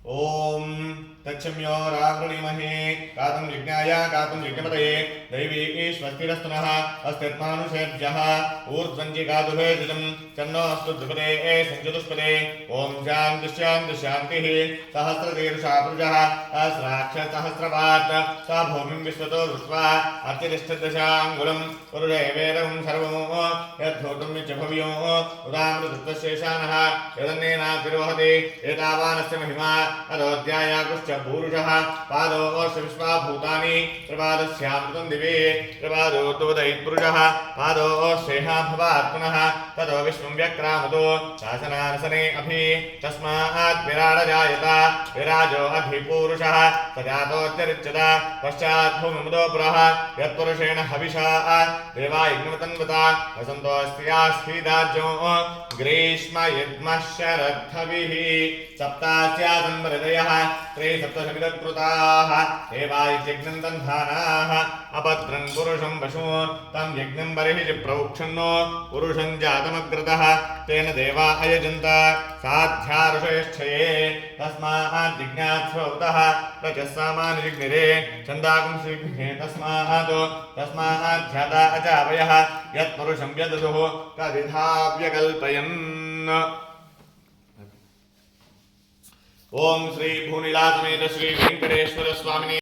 ओम तच्छम्यो रावृणीमहे गातुं यज्ञाय गातुं यज्ञपतये दैवी स्वस्तिरस्तुनः अस्तिर्मानुषेभ्यः ऊर्ध्वञ्जि गातुभेदितं चन्नो अस्तु द्विपदे सञ्चतुष्पदे ॐ शान्तिः सहस्रशीर्षा पुरुषः सहस्राक्षसहस्रपात् सा भूमिं विश्वतो दृष्ट्वा अर्चितिष्ठदशाङ्गुलं पुरुषेवेदं सर्वं यद्धूतं नित्यभव्यो उदामृतत्वशेषानः यदन्नेनातिरोहति एतावानस्य महिमा अदोऽध्यायाकुश्च पूरुषः पादोऽस्य विश्वाभूतानि प्रपादस्यामृतं दिवे प्रपादोद्वदैत्पुरुषः पादोऽस्येहा भवात्मनः ततो विश्वं व्यक्रामतो शासनानसने अभि तस्मात् विराडजायत विराजो अधिपूरुषः सजातोच्चरिच्यत पश्चात् भूमिमुदो पुरः यत्पुरुषेण हविषा देवा यज्ञमतन्वता वसन्तोऽस्त्यास्थिदाज्यो ग्रीष्म यद्मः शरद्धविः सप्तास्यासन्मृदयः त्रे सप्तशमिदकृताः देवायज्ञं दन्धानाः अपत्रं पुरुषं पशु तं यज्ञं बर्हिषि प्रोक्षन्नो पुरुषं जातमग्रतः तेन देवा अयजन्त साध्यारुषयश्चये तस्मात् जिज्ञास्वतः प्रचस्सामानिजिग्निरे छन्दाकं श्रीभिः तस्मात् ध्याता अजावयः यत्पुरुषं यदधुः कविधा व्यकल्पयन् ओम श्री भूनिलासमेत श्री वेंकटेश्वर स्वामिने